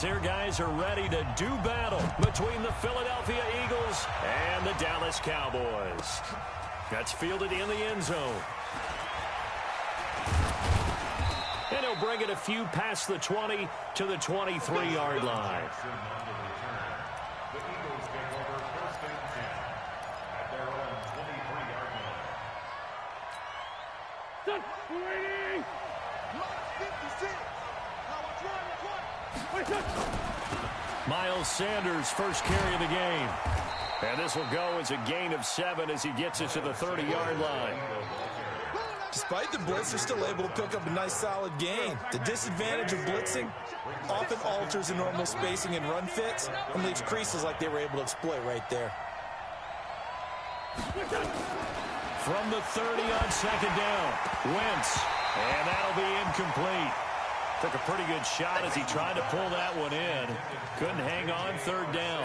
Their guys are ready to do battle between the Philadelphia Eagles and the Dallas Cowboys. That's fielded in the end zone. And he'll bring it a few past the 20 to the 23-yard line. Miles Sanders' first carry of the game. And this will go as a gain of 7 as he gets it to the 30-yard line. Despite the blitz, they're still able to pick up a nice solid gain. The disadvantage of blitzing often alters the normal spacing and run fits and leaves creases like they were able to exploit right there. From the 30 on second down, Wentz. And that'll be incomplete. Took a pretty good shot as he tried to pull that one in. Couldn't hang on third down.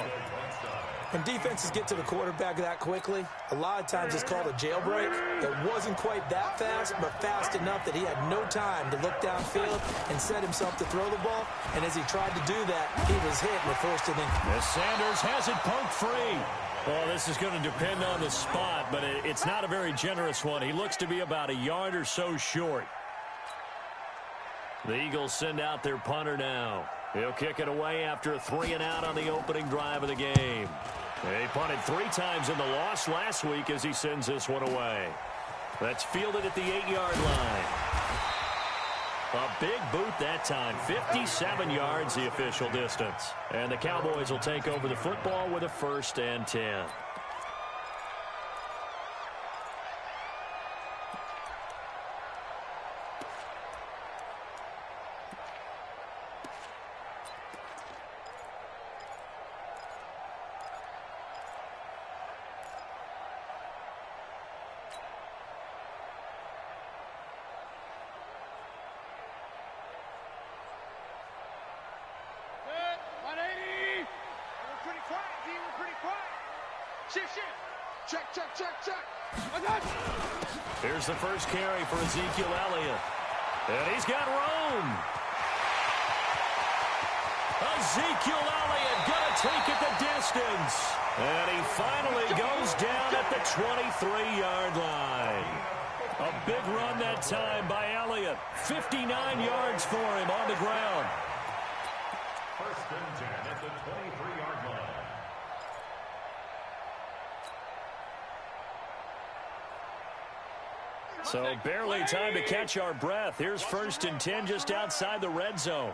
When defenses get to the quarterback that quickly, a lot of times it's called a jailbreak. It wasn't quite that fast, but fast enough that he had no time to look downfield and set himself to throw the ball. And as he tried to do that, he was hit in the first inning. As Sanders has it poked free. Well, this is going to depend on the spot, but it's not a very generous one. He looks to be about a yard or so short. The Eagles send out their punter now. He'll kick it away after a 3-and-out on the opening drive of the game. He punted 3 times in the loss last week as he sends this one away. That's fielded at the 8-yard line. A big boot that time. 57 yards the official distance. And the Cowboys will take over the football with a 1st and 10. Here's the first carry for Ezekiel Elliott. And he's got room. Ezekiel Elliott going to take it the distance. And he finally goes down at the 23-yard line. A big run that time by Elliott. 59 yards for him on the ground. 1st and 10 at the 23-yard line. So barely time to catch our breath. Here's 1st and 10 just outside the red zone.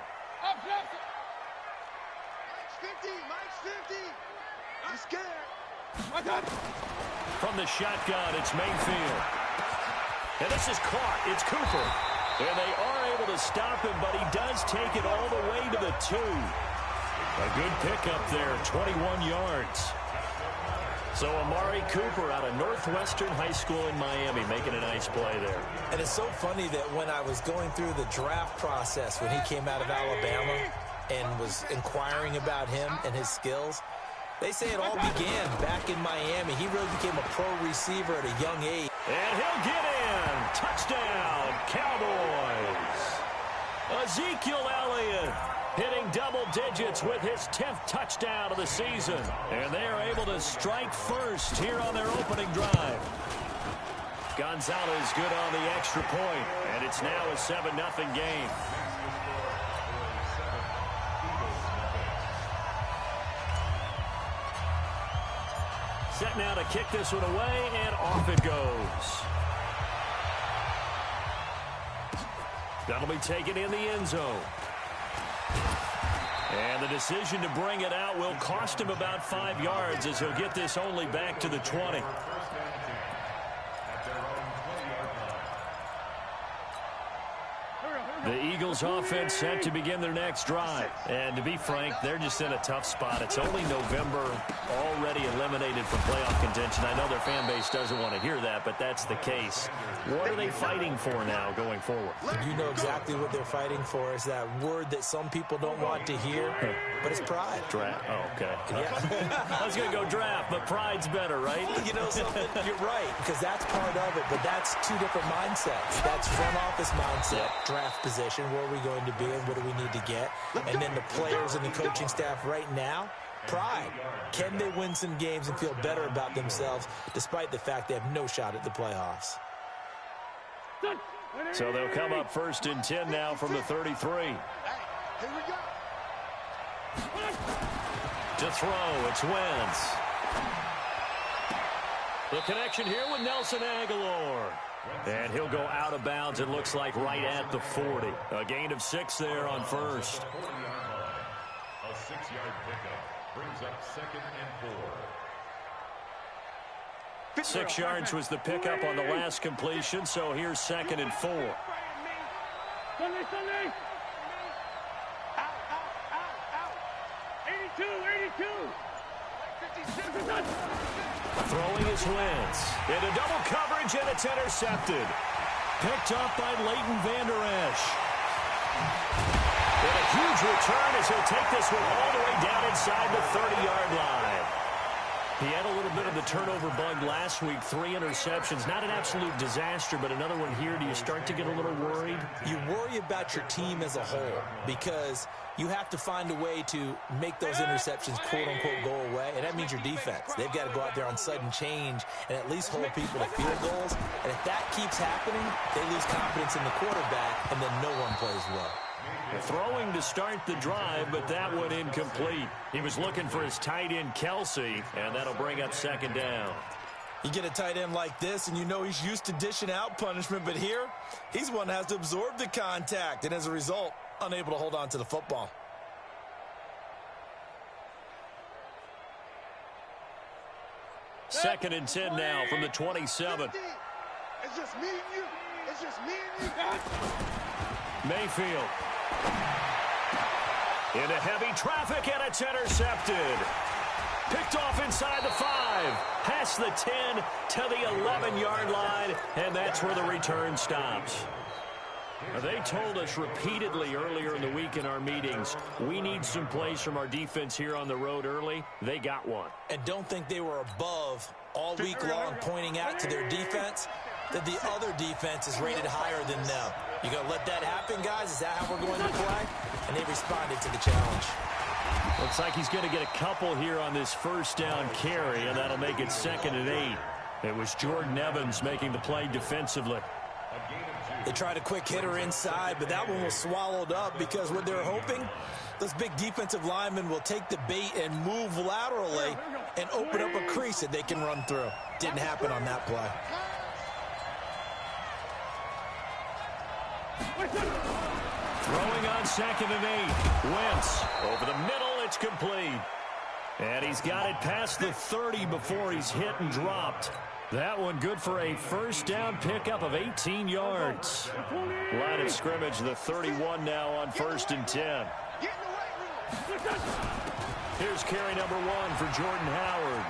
From the shotgun, it's Mayfield. And this is caught. It's Cooper. And they are able to stop him, but he does take it all the way to the 2. A good pickup there, 21 yards. So Amari Cooper out of Northwestern High School in Miami making a nice play there. And it's so funny that when I was going through the draft process when he came out of Alabama and was inquiring about him and his skills, they say it all began back in Miami. He really became a pro receiver at a young age. And he'll get in. Touchdown, Cowboys. Ezekiel Elliott hitting double digits with his 10th touchdown of the season. And they are able to strike first here on their opening drive. Gonzalez good on the extra point, and it's now a 7-0 game. Set now to kick this one away, and off it goes. That'll be taken in the end zone. And the decision to bring it out will cost him about 5 yards as he'll get this only back to the 20. The Eagles offense set to begin their next drive. And to be frank, they're just in a tough spot. It's only November, already eliminated from playoff contention. I know their fan base doesn't want to hear that, but that's the case. What are they fighting for now going forward? You know exactly what they're fighting for is that word that some people don't want to hear. but it's pride. Draft. Oh, okay. Yeah. I was going to go draft, but pride's better, right? You know something? You're right, because that's part of it, but that's two different mindsets. That's front office mindset, draft position, where are we going to be and what do we need to get? And then the players and the coaching staff right now, pride. Can they win some games and feel better about themselves despite the fact they have no shot at the playoffs? So they'll come up 1st and 10 now from the 33. Here we go. To throw, it's Wentz. The connection here with Nelson Aguilar. And he'll go out of bounds, it looks like, right at the 40. A gain of 6 there on first. A 6-yard pickup brings up 2nd and 4. 6 yards was the pickup on the last completion, so here's 2nd and 4. Out. 82. Throwing his Wentz. Into double coverage, and it's intercepted. Picked up by Leighton Vander Esch. And a huge return as he'll take this one all the way down inside the 30-yard line. He had a little bit of the turnover bug last week, 3 interceptions. Not an absolute disaster, but another one here. Do you start to get a little worried? You worry about your team as a whole because you have to find a way to make those interceptions, quote-unquote, go away, and that means your defense. They've got to go out there on sudden change and at least hold people to field goals. And if that keeps happening, they lose confidence in the quarterback, and then no one plays well. Throwing to start the drive, but that one incomplete. He was looking for his tight end, Kelsey, and that'll bring up 2nd down. You get a tight end like this, and you know he's used to dishing out punishment, but here, he's one that has to absorb the contact, and as a result, unable to hold on to the football. Second and 10 now from the 27. It's just me and you. It's just me and you. Mayfield. Into heavy traffic, and it's intercepted. Picked off inside the 5. Past the 10 to the 11-yard line, and that's where the return stops. They told us repeatedly earlier in the week in our meetings, we need some plays from our defense here on the road early. They got one. And don't think they were above all week long pointing out to their defense that the other defense is rated higher than them. You going to let that happen, guys? Is that how we're going to play? And they responded to the challenge. Looks like he's going to get a couple here on this 1st down carry, and that'll make it 2nd and 8. It was Jordan Evans making the play defensively. They tried a quick hitter inside, but that one was swallowed up because what they're hoping, those big defensive linemen will take the bait and move laterally and open up a crease that they can run through. Didn't happen on that play. Throwing on 2nd and 8. Wentz over the middle. It's complete. And he's got it past the 30 before he's hit and dropped. That one good for a 1st down pickup of 18 yards. Line of scrimmage, the 31 now on 1st and 10. Here's carry number 1 for Jordan Howard.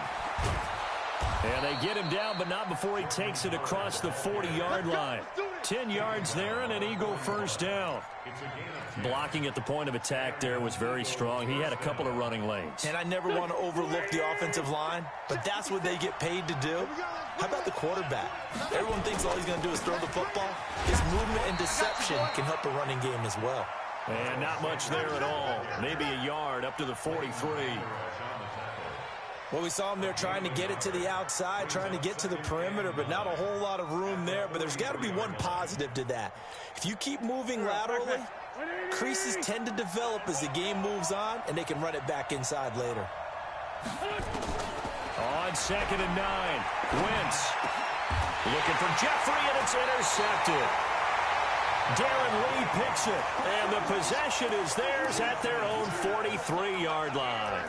And they get him down, but not before he takes it across the 40-yard line. 10 yards there and an Eagle 1st down. Blocking at the point of attack there was very strong. He had a couple of running lanes. And I never want to overlook the offensive line, but that's what they get paid to do. How about the quarterback? Everyone thinks all he's going to do is throw the football. His movement and deception can help a running game as well. And not much there at all. Maybe a yard up to the 43. Well, we saw him there trying to get it to the outside, trying to get to the perimeter, but not a whole lot of room there. But there's got to be one positive to that. If you keep moving laterally, creases tend to develop as the game moves on, and they can run it back inside later. On 2nd and 9, Wentz looking for Jeffrey, and it's intercepted. Darren Lee picks it, and the possession is theirs at their own 43-yard line.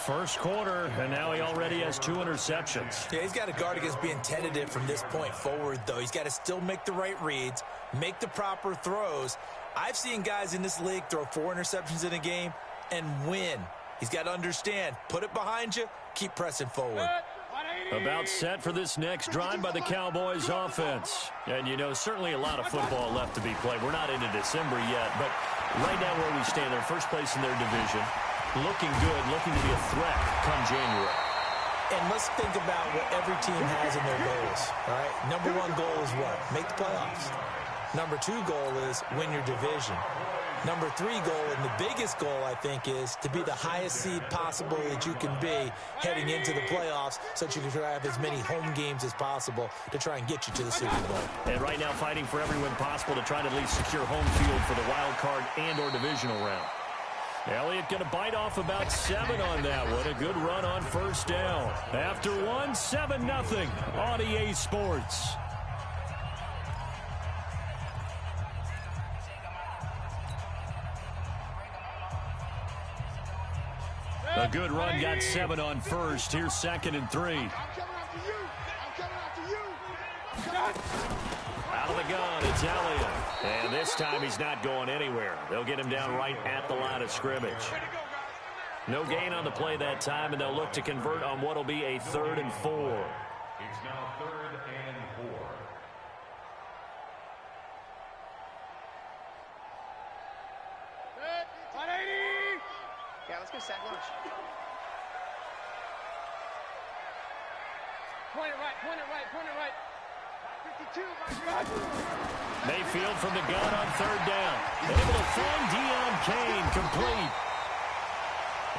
First quarter, and now he already has 2 interceptions. Yeah, he's got to guard against being tentative from this point forward, though. He's got to still make the right reads, make the proper throws. I've seen guys in this league throw 4 interceptions in a game and win. He's got to understand, put it behind you, keep pressing forward. About set for this next drive by the Cowboys offense. And, you know, certainly a lot of football left to be played. We're not into December yet, but Right now where we stand, they're first place in their division. Looking good, looking to be a threat come January. And let's think about what every team has in their goals, all right? Number one goal is what? Make the playoffs. Number two goal is win your division. Number three goal, and the biggest goal, I think, is to be the highest seed possible that you can be heading into the playoffs so that you can have as many home games as possible to try and get you to the Super Bowl. And right now fighting for every win possible to try to at least secure home field for the wild card and or divisional round. Elliott going to bite off about 7 on that one. A good run on first down. After 1, 7-0 on EA Sports. A good run, got 7 on first. Here's 2nd and 3. I'm coming after you. I'm coming after you. Out of the gun, it's Elliott. And this time he's not going anywhere. They'll get him down right at the line of scrimmage. No gain on the play that time, and they'll look to convert on what will be a 3rd and 4. It's now 3rd and 4. Yeah, let's go sack lunch. Point it right, point it right, point it right. 52, right. Mayfield from the gun on 3rd down. Able to find Deion Kane complete.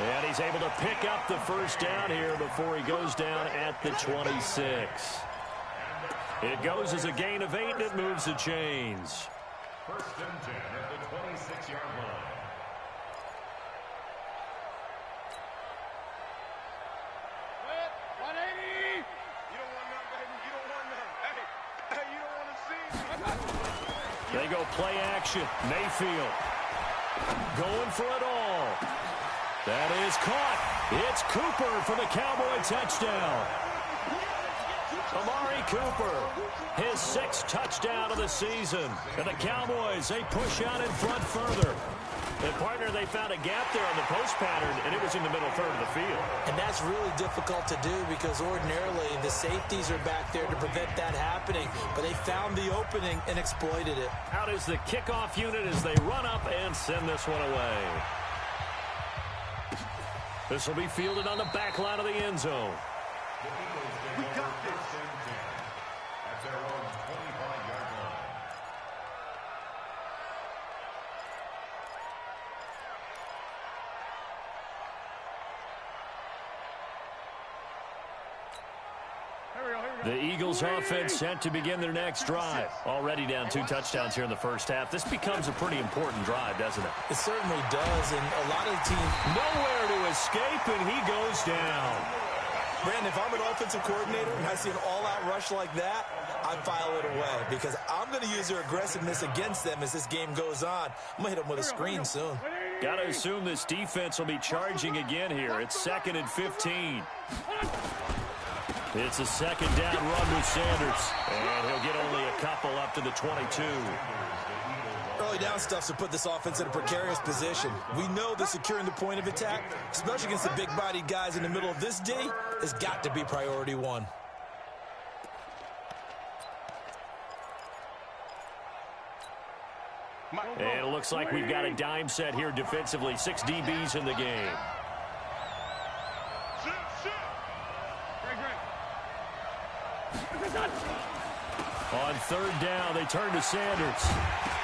And he's able to pick up the first down here before he goes down at the 26. It goes as a gain of 8, and it moves the chains. 1st and 10 at the 26-yard line. They go play action. Mayfield going for it all. That is caught. It's Cooper for the Cowboy touchdown. Amari Cooper, his 6th touchdown of the season. And the Cowboys, they push out in front further. And, partner, they found a gap there on the post pattern, and it was in the middle third of the field. And that's really difficult to do because ordinarily the safeties are back there to prevent that happening. But they found the opening and exploited it. Out is the kickoff unit as they run up and send this one away. This will be fielded on the back line of the end zone. We got this. At their own 25-yard line. The Eagles offense set to begin their next drive. Already down 2 touchdowns here in the first half. This becomes a pretty important drive, doesn't it? It certainly does, and a lot of the teams nowhere to escape, and he goes down. Brandon, if I'm an offensive coordinator and I see an all-out rush like that, I file it away because I'm going to use their aggressiveness against them as this game goes on. I'm going to hit them with a screen soon. Got to assume this defense will be charging again here. It's 2nd and 15. It's a 2nd down run with Sanders, and he'll get only a couple up to the 22. Early down stuff to put this offense in a precarious position. We know that securing the point of attack, especially against the big-bodied guys in the middle of this D, has got to be priority 1. And it looks like we've got a dime set here defensively. 6 DBs in the game. On 3rd down, they turn to Sanders.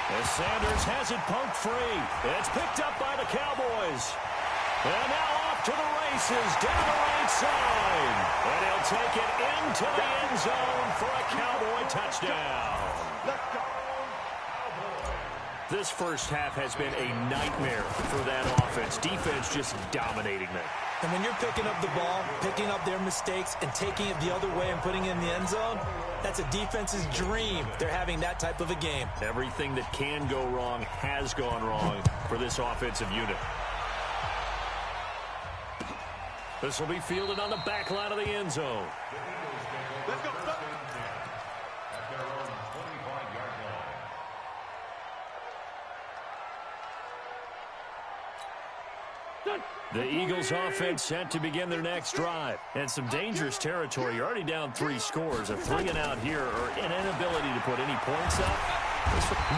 As Sanders has it poked free. It's picked up by the Cowboys. And now off to the races down the right side. And he'll take it into the end zone for a Cowboy touchdown. This first half has been a nightmare for that offense. Defense just dominating them. And when you're picking up the ball, picking up their mistakes, and taking it the other way and putting it in the end zone, that's a defense's dream. They're having that type of a game. Everything that can go wrong has gone wrong for this offensive unit. This will be fielded on the back line of the end zone. Let's go. At their own 25-yard line. The Eagles offense set to begin their next drive. And some dangerous territory. You're already down 3 scores. A 3 and out here or an inability to put any points up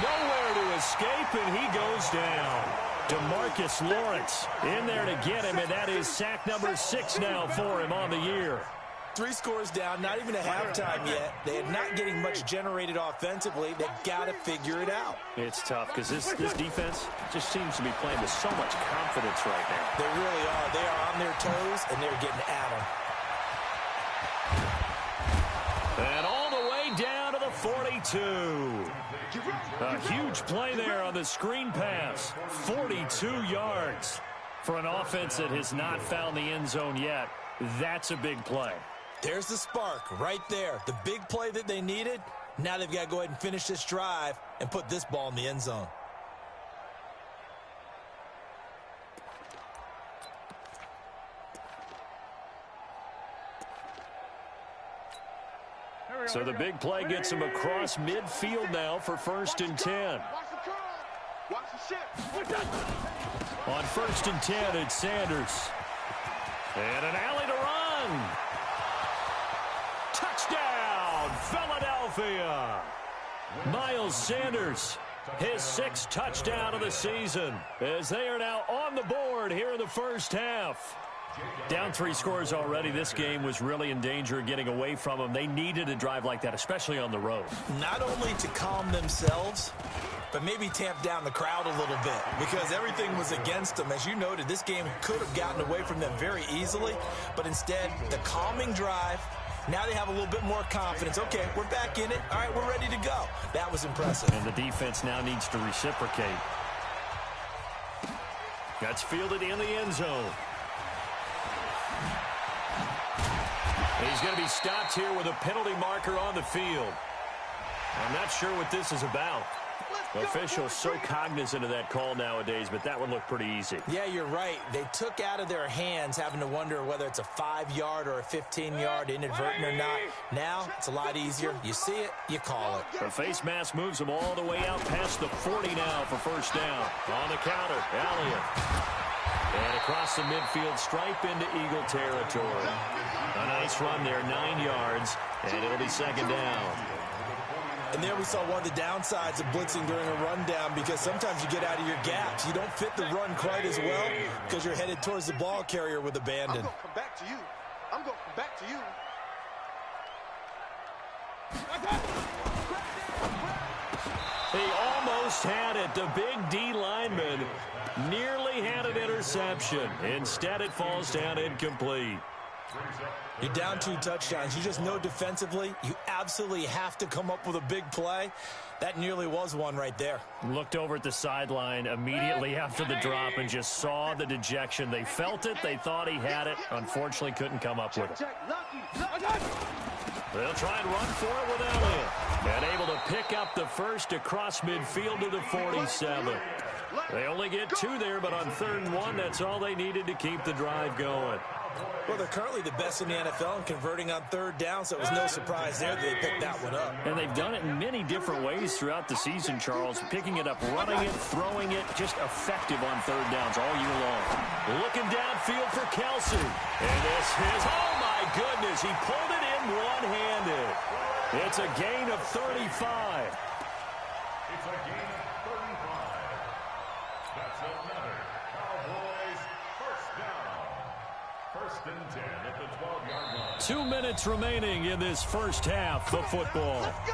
Nowhere to escape, and he goes down. DeMarcus Lawrence in there to get him, and that is sack number 6 now for him on the year. 3 scores down, not even a halftime yet. They are not getting much generated offensively. They've got to figure it out. It's tough because this defense just seems to be playing with so much confidence right now. They really are. They are on their toes, and they're getting at them. And all the way down to the 42. A huge play there on the screen pass. 42 yards for an offense that has not found the end zone yet. That's a big play. There's the spark right there. The big play that they needed. Now they've got to go ahead and finish this drive and put this ball in the end zone. So the big play gets him across midfield now for 1st and 10. On 1st and 10, it's Sanders. And an alley to run. Touchdown, Philadelphia. Miles Sanders, his 6th touchdown of the season, as they are now on the board here in the first half. Down 3 scores already. This game was really in danger of getting away from them. They needed a drive like that, especially on the road. Not only to calm themselves, but maybe tamp down the crowd a little bit because everything was against them. As you noted, this game could have gotten away from them very easily, but instead, the calming drive, now they have a little bit more confidence. Okay, we're back in it. All right, we're ready to go. That was impressive. And the defense now needs to reciprocate. That's fielded in the end zone. He's going to be stopped here with a penalty marker on the field. I'm not sure what this is about. Officials so cognizant of that call nowadays, but that one looked pretty easy. Yeah, you're right. They took out of their hands having to wonder whether it's a 5-yard or a 15-yard inadvertent or not. Now, it's a lot easier. You see it, you call it. The face mask moves him all the way out past the 40 now for 1st down. On the counter, Elliott. And across the midfield stripe into Eagle territory. A nice run there, 9 yards, and it'll be 2nd down. And there we saw one of the downsides of blitzing during a rundown because sometimes you get out of your gaps. You don't fit the run quite as well because you're headed towards the ball carrier with abandon. I'm going to come back to you. I'm going to come back to you. He almost had it. The big D lineman nearly had an interception. Instead, it falls down incomplete. You're down 2 touchdowns. You just know defensively you absolutely have to come up with a big play. That nearly was one right there. Looked over at the sideline immediately after the drop and just saw the dejection. They felt it. They thought he had it. Unfortunately, couldn't come up with it. They'll try and run for it with Elliott. And able to pick up the first across midfield to the 47. They only get 2 there, but on 3rd and 1, that's all they needed to keep the drive going. Well, they're currently the best in the NFL in converting on 3rd down, so it was no surprise there that they picked that one up. And they've done it in many different ways throughout the season, Charles. Picking it up, running it, throwing it, just effective on 3rd downs all year long. Looking downfield for Kelsey. And this is, oh my goodness, he pulled it in one-handed. It's a gain of 35. It's a gain of 35. That's another Cowboys first down. 1st and 10 at the 12-yard line. 2 minutes remaining in this first half of football. Let's go.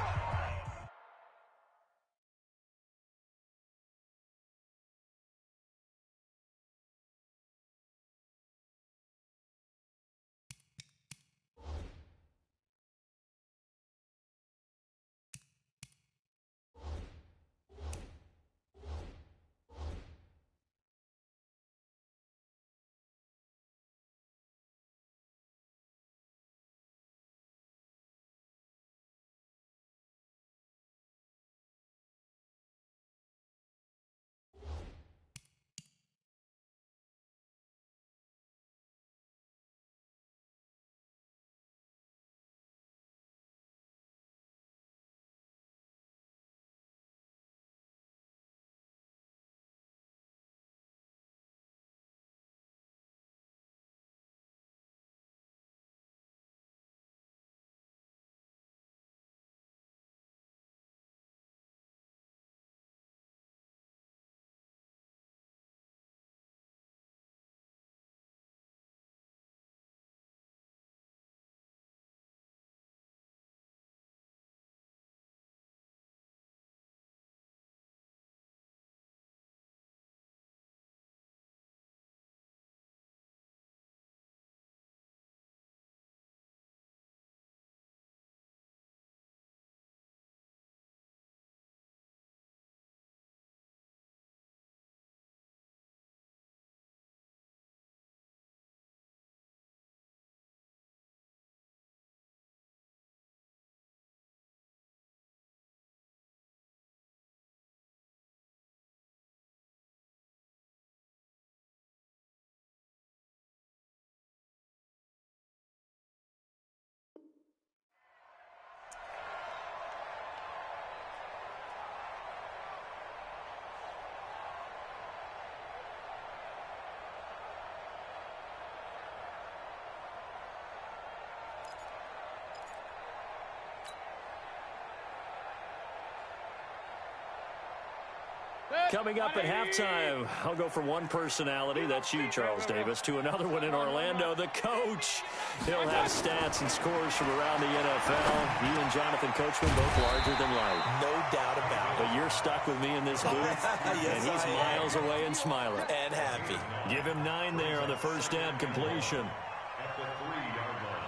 Coming up at halftime, I'll go from one personality, that's you, Charles Davis, to another one in Orlando, the coach. He'll have stats and scores from around the NFL. You and Jonathan Coachman both larger than life. No doubt about it. But you're stuck with me in this booth, yes, and he's miles away and smiling. And happy. Give him 9 there on the first down completion. At the 3-yard line.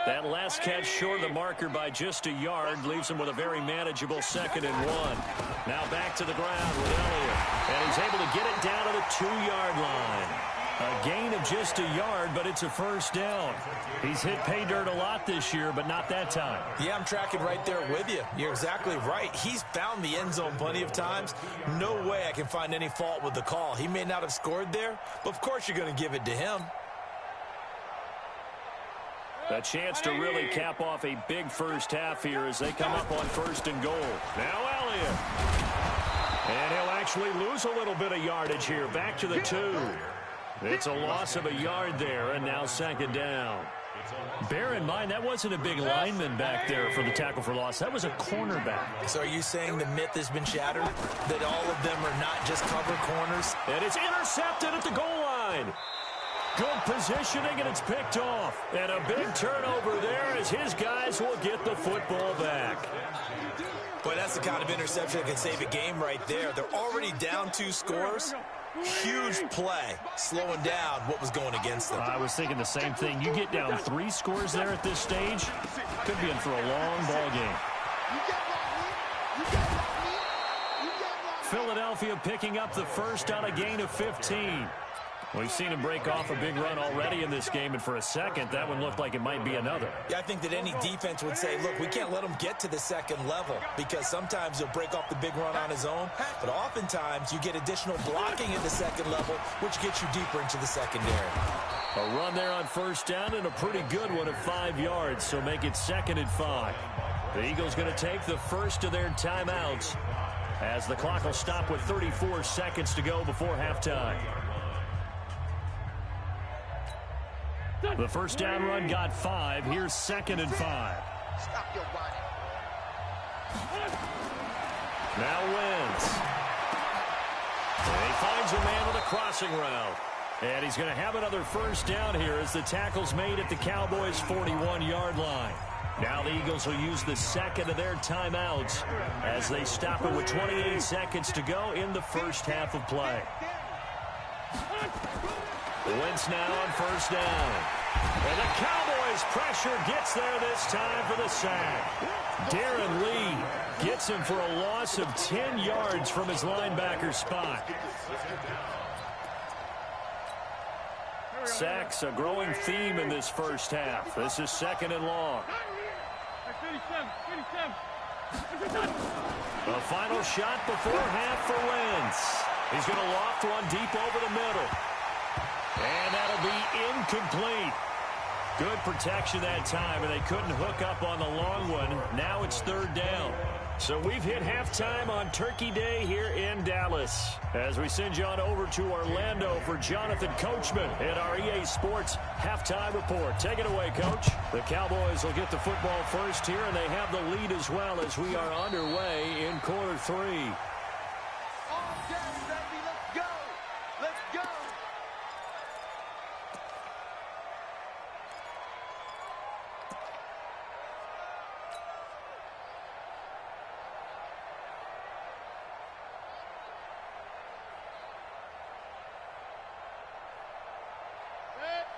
That last catch short of the marker by just a yard leaves him with a very manageable 2nd and 1. Now back to the ground with Elliott. And he's able to get it down to the 2-yard line. A gain of just a yard, but it's a first down. He's hit pay dirt a lot this year, but not that time. Yeah, I'm tracking right there with you. You're exactly right. He's found the end zone plenty of times. No way I can find any fault with the call. He may not have scored there, but of course you're going to give it to him. A chance to really cap off a big first half here as they come up on 1st and goal. Now Elliott. And he'll actually lose a little bit of yardage here. Back to the 2. It's a loss of a yard there, and now 2nd down. Bear in mind, that wasn't a big lineman back there for the tackle for loss. That was a cornerback. So are you saying the myth has been shattered? That all of them are not just cover corners? And it's intercepted at the goal line. Good positioning, and it's picked off. And a big turnover there as his guys will get the football back. Boy, that's the kind of interception that can save a game right there. They're already down 2 scores. Huge play, slowing down what was going against them. I was thinking the same thing. You get down 3 scores there at this stage, could be in for a long ball game. Philadelphia picking up the first on a gain of 15. We've seen him break off a big run already in this game, and for a second, that one looked like it might be another. Yeah, I think that any defense would say, look, we can't let him get to the 2nd level because sometimes he'll break off the big run on his own, but oftentimes you get additional blocking at the 2nd level, which gets you deeper into the secondary. A run there on 1st down and a pretty good one of 5 yards, so make it 2nd and 5. The Eagles going to take the first of their timeouts as the clock will stop with 34 seconds to go before halftime. The first down run got 5. Here's 2nd and 5. Stop your whining. Now Wentz. And he finds a man with a crossing route. And he's going to have another first down here as the tackle's made at the Cowboys' 41-yard line. Now the Eagles will use the 2nd of their timeouts as they stop it with 28 seconds to go in the first half of play. Wentz now on 1st down. And the Cowboys pressure gets there this time for the sack. Darren Lee gets him for a loss of 10 yards from his linebacker spot. Sacks a growing theme in this first half. This is 2nd and long. The final shot before half for Wentz. He's going to loft one deep over the middle. And that'll be incomplete. Good protection that time, and they couldn't hook up on the long one. Now it's 3rd down. So we've hit halftime on Turkey Day here in Dallas. As we send you on over to Orlando for Jonathan Coachman in our EA Sports Halftime Report. Take it away, Coach. The Cowboys will get the football first here, and they have the lead as well as we are underway in quarter 3.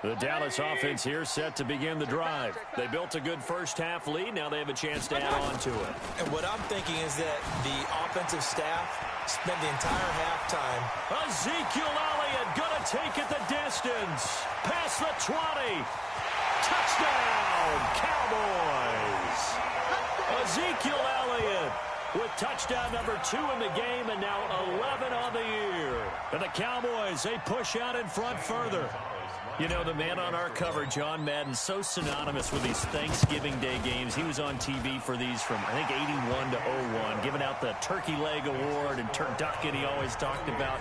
The Dallas offense here set to begin the drive. They built a good first half lead. Now they have a chance to add on to it. And what I'm thinking is that the offensive staff spent the entire halftime. Ezekiel Elliott going to take it the distance. Past the 20. Touchdown, Cowboys. Ezekiel Elliott with touchdown number 2 in the game and now 11 on the year. And the Cowboys, they push out in front further. You know, the man on our cover, John Madden, so synonymous with these Thanksgiving Day games. He was on TV for these from, I think, 81 to 01, giving out the Turkey Leg Award and turducken he always talked about.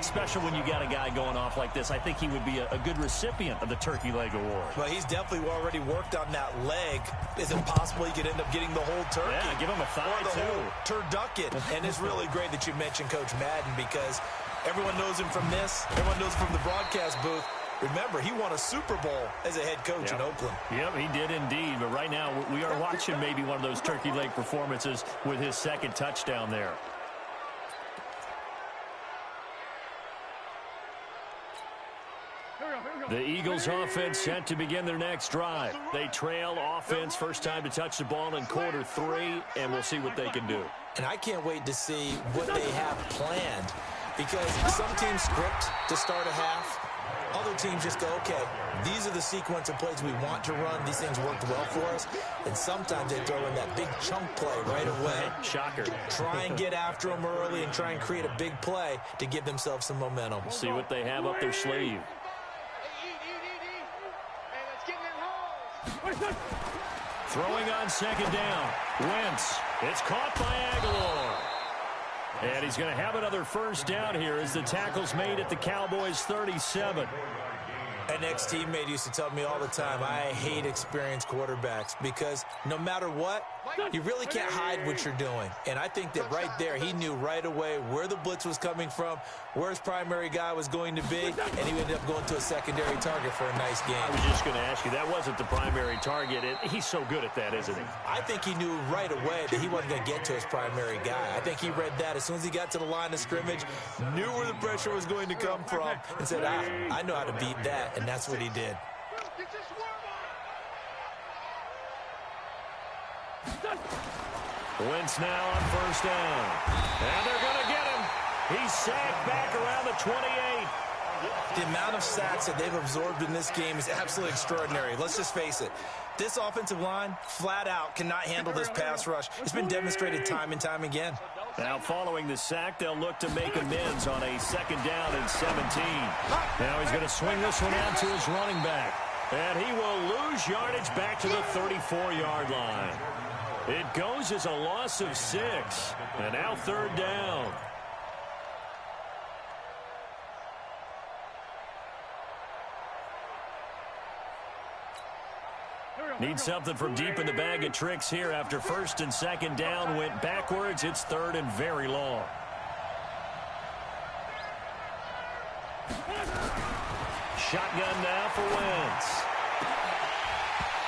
especially when you got a guy going off like this. I think he would be a good recipient of the Turkey Leg Award. Well, he's definitely already worked on that leg. Is it possible he could end up getting the whole turkey? Yeah, give him a thigh, or the too. whole turducken. And it's really great that you mentioned Coach Madden, because everyone knows him from this. Everyone knows him from the broadcast booth. Remember, he won a Super Bowl as a head coach in Oakland. Yep, he did indeed. But right now, we are watching maybe one of those turkey leg performances with his second touchdown there. The Eagles offense set to begin their next drive. They trail offense, first time to touch the ball in quarter 3, and we'll see what they can do. And I can't wait to see what they have planned, because some teams script to start a half. Other teams just go, okay, these are the sequence of plays we want to run. These things worked well for us. And sometimes they throw in that big chunk play right away. Shocker. Try and get after them early and try and create a big play to give themselves some momentum. We'll see what they have up their sleeve. Throwing on second down. Wentz. It's caught by Aguilar. And he's going to have another first down here as the tackle's made at the Cowboys' 37. An ex-teammate used to tell me all the time, I hate experienced quarterbacks, because no matter what, you really can't hide what you're doing. And I think that right there, he knew right away where the blitz was coming from, where his primary guy was going to be, and he ended up going to a secondary target for a nice game. I was just going to ask you, that wasn't the primary target. He's so good at that, isn't he? I think he knew right away that he wasn't going to get to his primary guy. I think he read that as soon as he got to the line of scrimmage, knew where the pressure was going to come from, and said, I know how to beat that, and that's what he did. Wentz now on first down. And they're going to get him. He's sacked back around the 28. The amount of sacks that they've absorbed in this game is absolutely extraordinary. Let's just face it. This offensive line, flat out, cannot handle this pass rush. It's been demonstrated time and time again. Now, following the sack, they'll look to make amends on a second down and 17. Now he's going to swing this one out to his running back. And he will lose yardage back to the 34-yard line. It goes as a loss of 6. And now third down. Need something from deep in the bag of tricks here after first and second down went backwards. It's third and very long. Shotgun now for Wentz.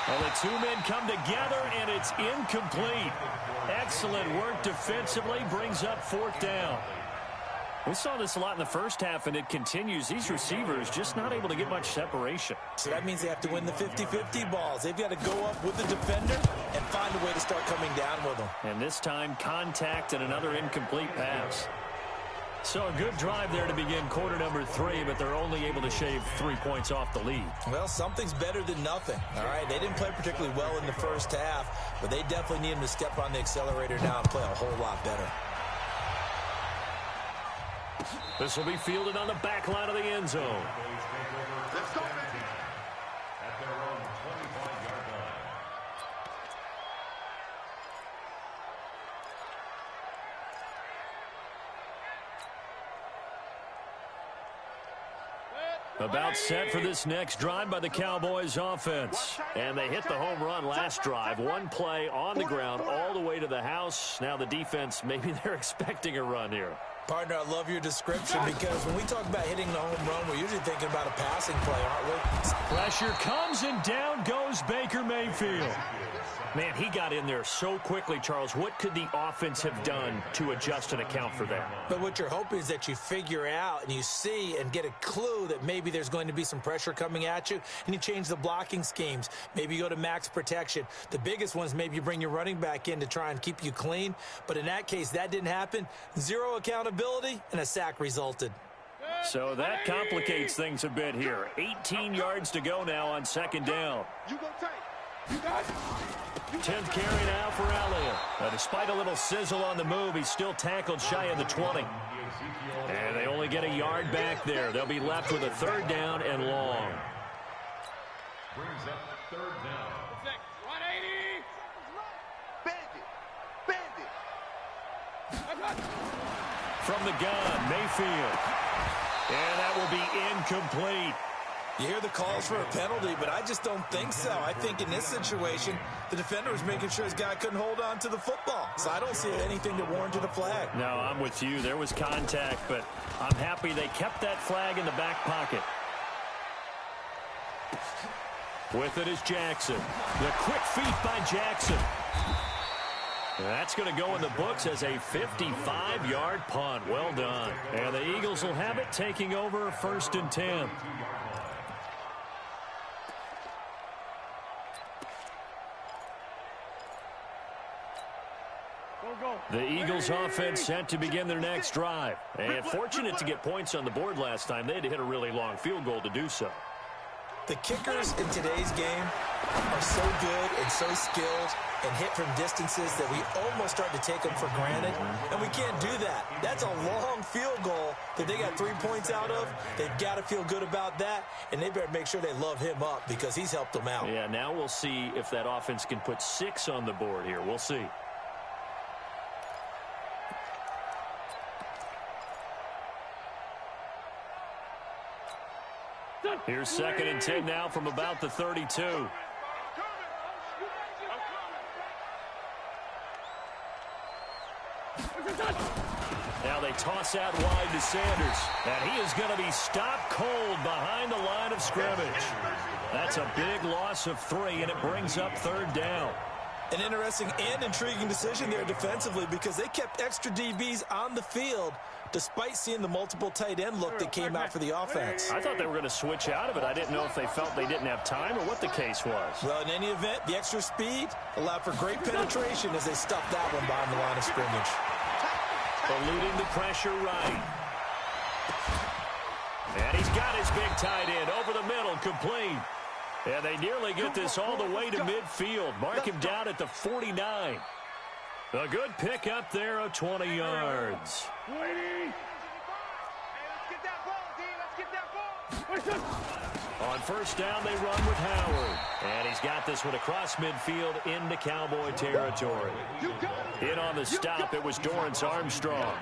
Well, the two men come together, and it's incomplete. Excellent work defensively, brings up fourth down. We saw this a lot in the first half, and it continues. These receivers just not able to get much separation. So that means they have to win the 50-50 balls. They've got to go up with the defender and find a way to start coming down with them. And this time, contact and another incomplete pass. So a good drive there to begin quarter number 3, but they're only able to shave 3 points off the lead. Well, something's better than nothing, all right? They didn't play particularly well in the first half, but they definitely need them to step on the accelerator now and play a whole lot better. This will be fielded on the back line of the end zone. Let's go, baby. At their own 25-yard line. About set for this next drive by the Cowboys offense. And they hit the home run last drive. One play on the ground all the way to the house. Now the defense, maybe they're expecting a run here. Partner, I love your description, because when we talk about hitting the home run, we're usually thinking about a passing play, aren't we? Pressure comes, and down goes Baker Mayfield. Man, he got in there so quickly, Charles. What could the offense have done to adjust and account for that? But what you're hoping is that you figure out and you see and get a clue that maybe there's going to be some pressure coming at you, and you change the blocking schemes. Maybe you go to max protection. The biggest ones, maybe you bring your running back in to try and keep you clean. But in that case, that didn't happen. Zero accountability, and a sack resulted. So that complicates things a bit here. 18 yards to go now on second down. You go take. You got it. 10th carry now for Elliott. Despite a little sizzle on the move, he's still tackled shy of the 20. And they only get a yard back there. They'll be left with a third down and long. Brings up third down. 180. Bandit. From the gun, Mayfield. And that will be incomplete. You hear the calls for a penalty, but I just don't think so. I think in this situation, the defender was making sure his guy couldn't hold on to the football. So I don't see anything that warranted a flag. No, I'm with you. There was contact, but I'm happy they kept that flag in the back pocket. With it is Jackson. The quick feet by Jackson. That's going to go in the books as a 55-yard punt. Well done. And the Eagles will have it, taking over 1st and 10. The Eagles offense set to begin their next drive. And fortunate to get points on the board last time. They had to hit a really long field goal to do so. The kickers in today's game are so good and so skilled and hit from distances that we almost start to take them for granted. And we can't do that. That's a long field goal that they got 3 points out of. They've got to feel good about that, and they better make sure they love him up because he's helped them out. Yeah, now we'll see if that offense can put 6 on the board here. We'll see. Here's 2nd and 10 now from about the 32. Now they toss out wide to Sanders. And he is going to be stopped cold behind the line of scrimmage. That's a big loss of 3, and it brings up 3rd down. An interesting and intriguing decision there defensively because they kept extra DBs on the field despite seeing the multiple tight end look that came out for the offense. I thought they were going to switch out of it. I didn't know if they felt they didn't have time or what the case was. Well, in any event, the extra speed allowed for great penetration as they stuffed that one behind the line of scrimmage. Eluding the pressure right. And he's got his big tight end over the middle, complete. And they nearly get this all the way to midfield. Mark him down at the 49. A good pick up there of 20 yards. On 1st down, they run with Howard. And he's got this one across midfield into Cowboy territory. In on the stop, it was Dorrance Armstrong.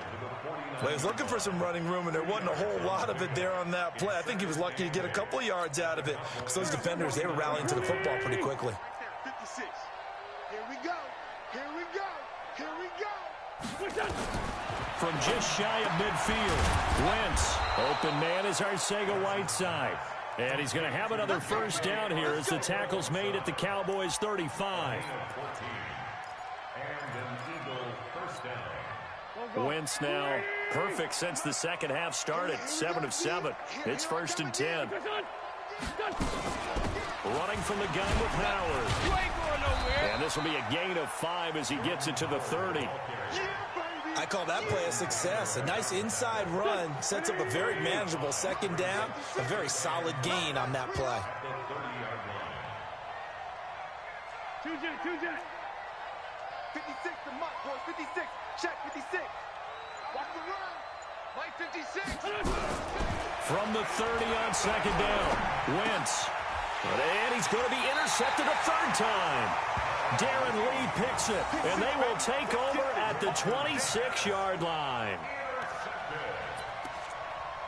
Well, he was looking for some running room, and there wasn't a whole lot of it there on that play. I think he was lucky to get a couple of yards out of it because those defenders, they were rallying to the football pretty quickly. 56. Here we go. Here we go. Here we go. From just shy of midfield, Wentz. Open man is Arcega-Whiteside. And he's going to have another 1st down here as the tackle's made at the Cowboys' 35. Wentz now perfect since the 2nd half started. 7 of 7. It's 1st and 10. Running from the gun with Howard. And this will be a gain of 5 as he gets it to the 30. I call that play a success. A nice inside run sets up a very manageable 2nd down. A very solid gain on that play. 56 to Mike, boys. 56. Check 56. Watch the run. Mike 56. From the 30 on 2nd down, Wentz. And he's going to be intercepted a 3rd time. Darren Lee picks it, and they will take over at the 26-yard line.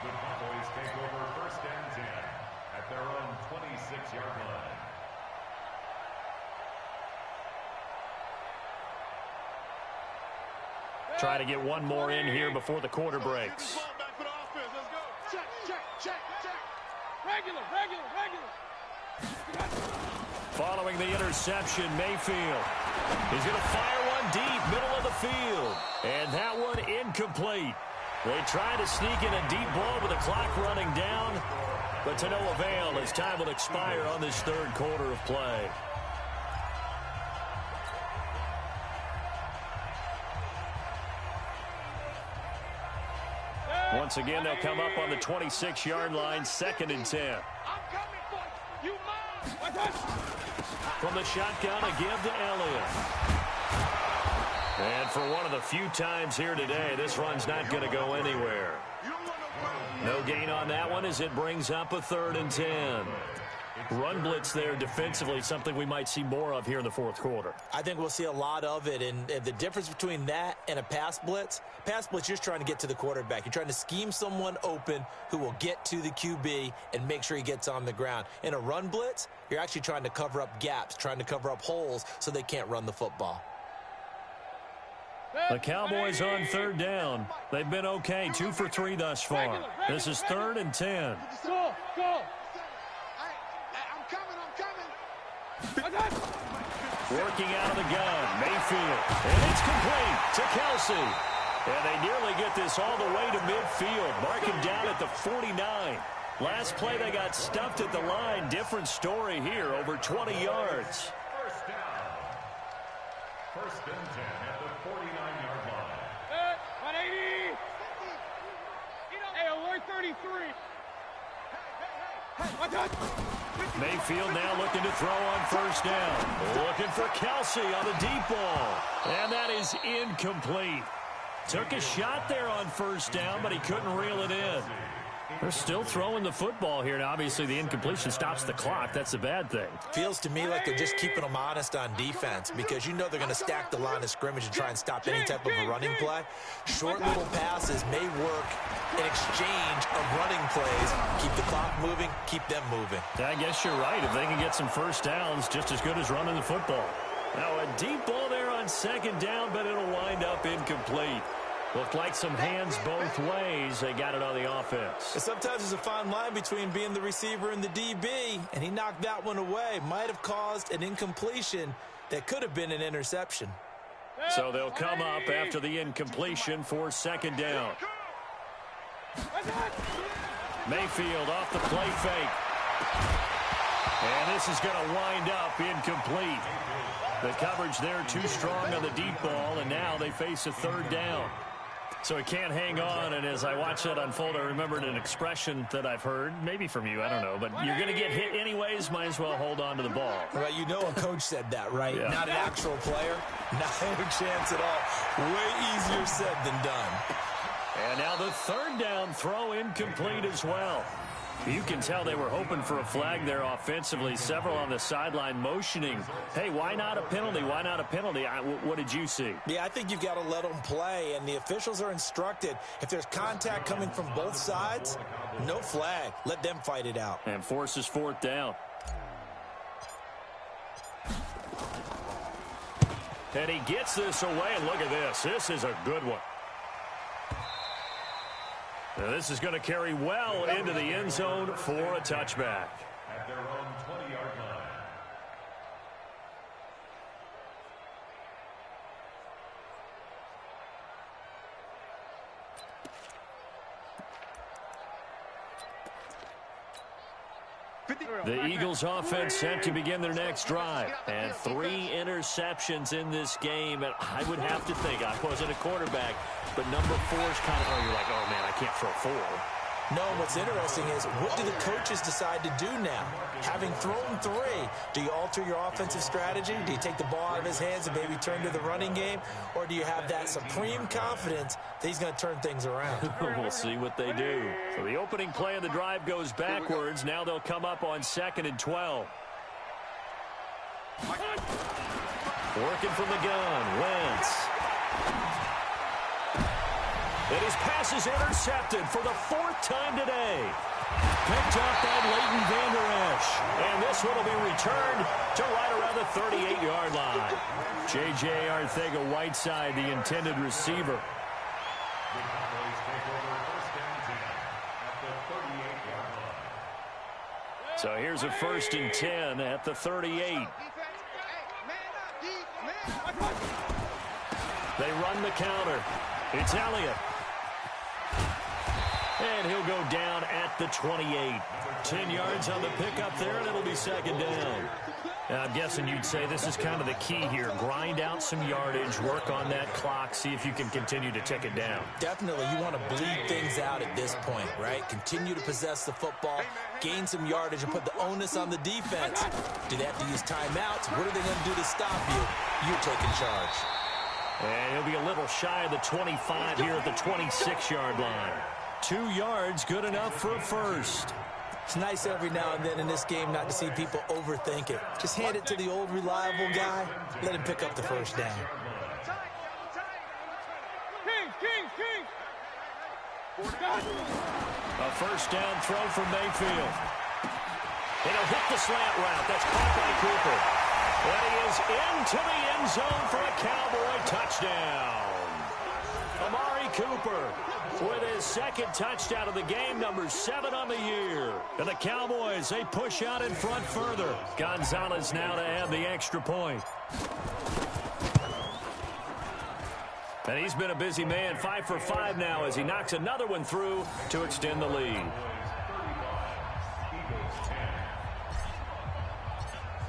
The Cowboys take over 1st and 10 at their own 26-yard line. Try to get one more in here before the quarter breaks. Check, check, check, check. Regular. Following the interception, Mayfield is going to fire one deep, middle of the field. And that one incomplete. They try to sneak in a deep ball with the clock running down, but to no avail as time will expire on this 3rd quarter of play. Once again, they'll come up on the 26-yard line, 2nd and 10. I'm coming for you. You mine. From the shotgun, a give to Elliott. And for one of the few times here today, this run's not going to go anywhere. No gain on that one as it brings up a 3rd and 10. Run blitz there defensively, something we might see more of here in the fourth quarter. I think we'll see a lot of it, and the difference between that and a pass blitz, you're just trying to get to the quarterback. You're trying to scheme someone open who will get to the QB and make sure he gets on the ground. In a run blitz, you're actually trying to cover up gaps, trying to cover up holes so they can't run the football. The Cowboys on third down. They've been okay, 2 for 3 thus far. This is 3rd and 10. Go. Working out of the gun, Mayfield, and it's complete to Kelsey. And they nearly get this all the way to midfield, marking down at the 49. Last play, they got stuffed at the line. Different story here, over 20 yards. First down. 1st and 10 at the 49-yard line. 180. Hey, alert 33. Mayfield now looking to throw on 1st down. Looking for Kelsey on the deep ball. And that is incomplete. Took a shot there on 1st down, but he couldn't reel it in. They're still throwing the football here. Now, obviously, the incompletion stops the clock. That's a bad thing. Feels to me like they're just keeping them honest on defense because you know they're going to stack the line of scrimmage and try and stop any type of a running play. Short little passes may work in exchange of running plays. Keep the clock moving, keep them moving. I guess you're right. If they can get some 1st downs, just as good as running the football. Now, a deep ball there on 2nd down, but it'll wind up incomplete. Looked like some hands both ways. They got it on the offense. And sometimes there's a fine line between being the receiver and the DB, and he knocked that one away. Might have caused an incompletion that could have been an interception. So they'll come up after the incompletion for 2nd down. Mayfield off the play fake. And this is going to wind up incomplete. The coverage there too strong on the deep ball, and now they face a 3rd down. So he can't hang on, and as I watch that unfold, I remembered an expression that I've heard, maybe from you, I don't know, but you're going to get hit anyways, might as well hold on to the ball. Well, you know a coach said that, right? Yeah. Not an actual player. Not a chance at all. Way easier said than done. And now the 3rd down throw incomplete as well. You can tell they were hoping for a flag there offensively. Several on the sideline motioning, hey, why not a penalty? Why not a penalty? What did you see? Yeah, I think you've got to let them play, and the officials are instructed. If there's contact coming from both sides, no flag. Let them fight it out. And forces 4th down. And he gets this away, and look at this. This is a good one. Now this is going to carry well into the end zone for a touchback. At their own 20-yard line. The Eagles offense set to begin their next drive. And 3 interceptions in this game. And I would have to think, I wasn't a quarterback, but number 4 is kind of, you're like, oh, man, I can't throw 4. No, what's interesting is what do the coaches decide to do now? Having thrown 3, do you alter your offensive strategy? Do you take the ball out of his hands and maybe turn to the running game? Or do you have that supreme confidence that he's going to turn things around? We'll see what they do. So the opening play of the drive goes backwards. Now they'll come up on 2nd and 12. Working from the gun, Wentz. And his pass is intercepted for the 4th time today. Picked up by Leighton Vander Esch. And this one will be returned to right around the 38-yard line. J.J. Arcega-Whiteside, the intended receiver. The Cowboys take over 1st and 10 at the 38-yard line. So here's a 1st and 10 at the 38. They run the counter. It's Elliott. And he'll go down at the 28. 10 yards on the pickup there, and it'll be 2nd down. Now, I'm guessing you'd say this is kind of the key here. Grind out some yardage, work on that clock, see if you can continue to tick it down. Definitely, you want to bleed things out at this point, right? Continue to possess the football, gain some yardage, and put the onus on the defense. Do they have to use timeouts? What are they going to do to stop you? You're taking charge. And he'll be a little shy of the 25 here at the 26-yard line. 2 yards, good enough for a first. It's nice every now and then in this game not to see people overthink it. Just hand it to the old reliable guy, let him pick up the first down. A first down throw from Mayfield. It'll hit the slant route. That's caught by Cooper. And he is into the end zone for a Cowboy touchdown. Amari Cooper with his second touchdown of the game, number 7 on the year. And the Cowboys, they push out in front further. Gonzalez now to add the extra point. And he's been a busy man, 5 for 5 now as he knocks another one through to extend the lead.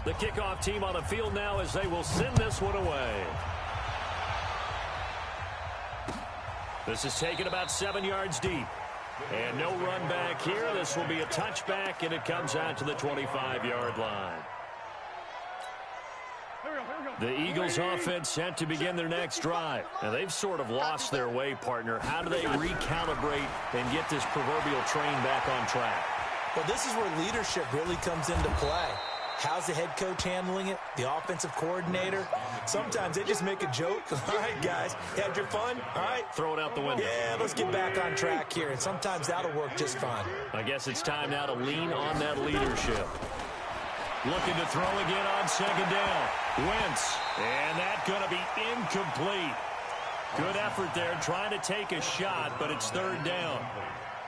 The kickoff team on the field now as they will send this one away. This is taken about 7 yards deep. And no run back here. This will be a touchback, and it comes out to the 25-yard line. The Eagles offense set to begin their next drive. And they've sort of lost their way, partner. How do they recalibrate and get this proverbial train back on track? Well, this is where leadership really comes into play. How's the head coach handling it? The offensive coordinator? Sometimes they just make a joke. All right, guys, you had your fun? All right. Throw it out the window. Yeah, let's get back on track here. And sometimes that'll work just fine. I guess it's time now to lean on that leadership. Looking to throw again on second down. Wentz. And that's going to be incomplete. Good effort there trying to take a shot, but it's third down.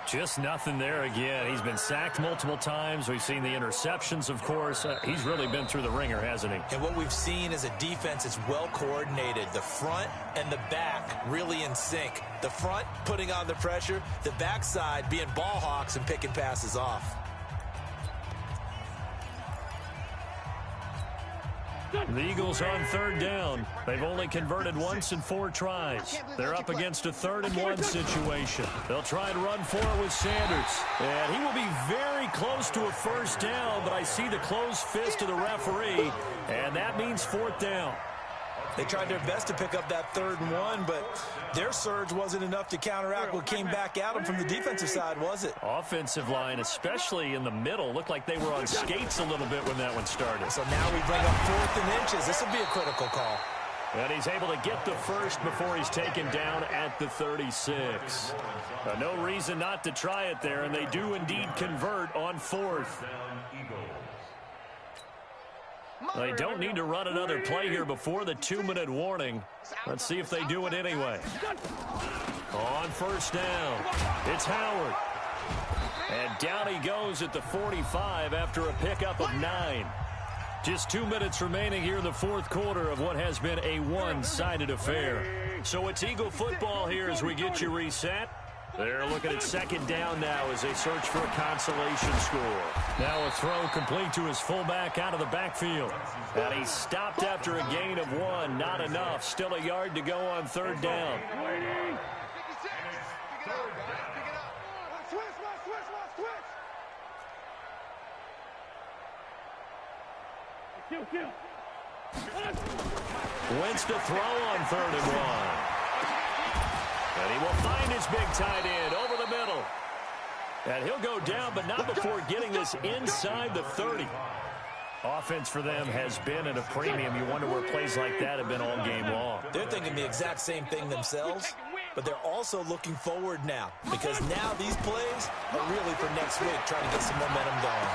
Just nothing there again. He's been sacked multiple times. We've seen the interceptions, of course. He's really been through the ringer, hasn't he? And what we've seen is a defense that's well coordinated. The front and the back really in sync. The front putting on the pressure. The backside being ball hawks and picking passes off. The Eagles on third down. They've only converted once in 4 tries. They're up against a 3rd-and-1 situation. They'll try and run for it with Sanders. And he will be very close to a first down, but I see the closed fist of the referee, and that means 4th down. They tried their best to pick up that 3rd-and-1, but their surge wasn't enough to counteract what came back at them from the defensive side, was it? Offensive line, especially in the middle, looked like they were on skates a little bit when that one started. So now we bring up 4th and inches. This will be a critical call. And he's able to get the first before he's taken down at the 36. No reason not to try it there, and they do indeed convert on 4th. They don't need to run another play here before the 2-minute warning. Let's see if they do it anyway. On first down, it's Howard. And down he goes at the 45 after a pickup of 9. Just 2 minutes remaining here in the 4th quarter of what has been a one-sided affair. So it's Eagle football here as we get you reset. They're looking at second down now as they search for a consolation score. Now a throw complete to his fullback out of the backfield. And he stopped after a gain of 1. Not enough. Still a yard to go on 3rd down. Wentz to throw on 3rd and 1. And he will find his big tight end over the middle. And he'll go down, but not before getting this inside the 30. Offense for them has been at a premium. You wonder where plays like that have been all game long. They're thinking the exact same thing themselves, but they're also looking forward now because now these plays are really for next week, trying to get some momentum going.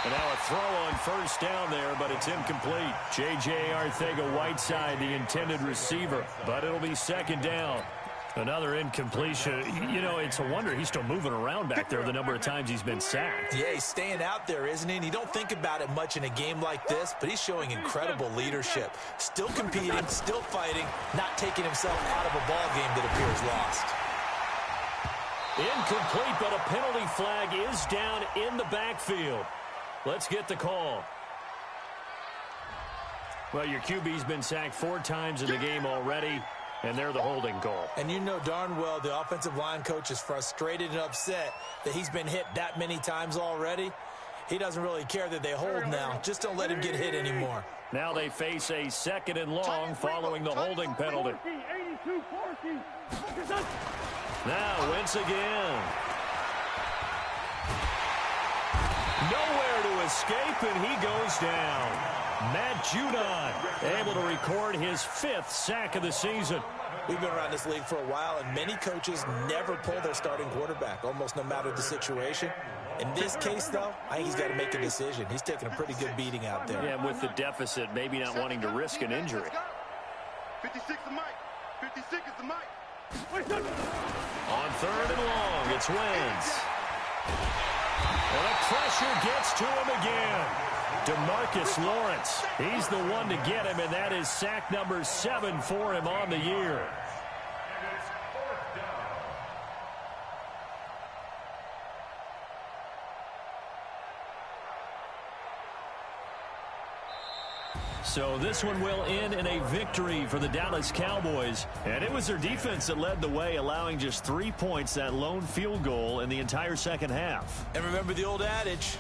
And now a throw on first down there, but it's incomplete. J.J. Arcega-Whiteside, the intended receiver, but it'll be second down. Another incompletion. You know, it's a wonder he's still moving around back there the number of times he's been sacked. Yeah, he's staying out there, isn't he? And you don't think about it much in a game like this, but he's showing incredible leadership. Still competing, still fighting, not taking himself out of a ball game that appears lost. Incomplete, but a penalty flag is down in the backfield. Let's get the call. Well, your QB's been sacked 4 times in the game already, and they're the holding call. And you know darn well the offensive line coach is frustrated and upset that he's been hit that many times already. He doesn't really care that they hold now. Just don't let him get hit anymore. Now they face a 2nd and long following the holding penalty. Now Wentz again. nowhere to escape, and he goes down. Matt Judon able to record his 5th sack of the season. We've been around this league for a while, and many coaches never pull their starting quarterback, almost no matter the situation. In this case, though, I think he's got to make a decision. He's taking a pretty good beating out there. Yeah, with the deficit, maybe not wanting to risk an injury. 56 the mic. 56 is the mic. On 3rd and long, it's Wentz. And the pressure gets to him again. DeMarcus Lawrence, he's the one to get him, and that is sack number 7 for him on the year. So this one will end in a victory for the Dallas Cowboys. And it was their defense that led the way, allowing just 3 points, that lone field goal in the entire second half. And remember the old adage,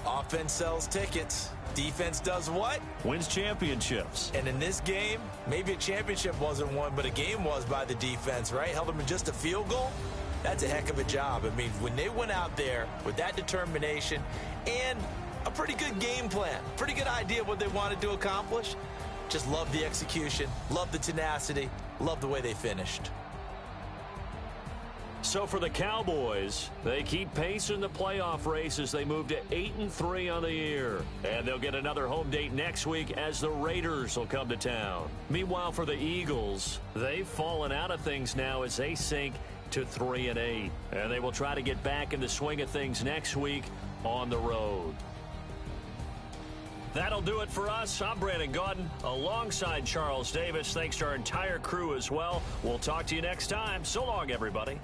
offense sells tickets. Defense does what? Wins championships. And in this game, maybe a championship wasn't won, but a game was by the defense, right? Held them in just a field goal. That's a heck of a job. I mean, when they went out there with that determination and a pretty good game plan, pretty good idea of what they wanted to accomplish, just love the execution, love the tenacity, love the way they finished. So for the Cowboys, they keep pace in the playoff race as they move to 8-3 on the year. And they'll get another home date next week as the Raiders will come to town. Meanwhile, for the Eagles, they've fallen out of things now as they sink to 3-8. And they will try to get back in the swing of things next week on the road. That'll do it for us. I'm Brandon Gaudin alongside Charles Davis. Thanks to our entire crew as well. We'll talk to you next time. So long, everybody.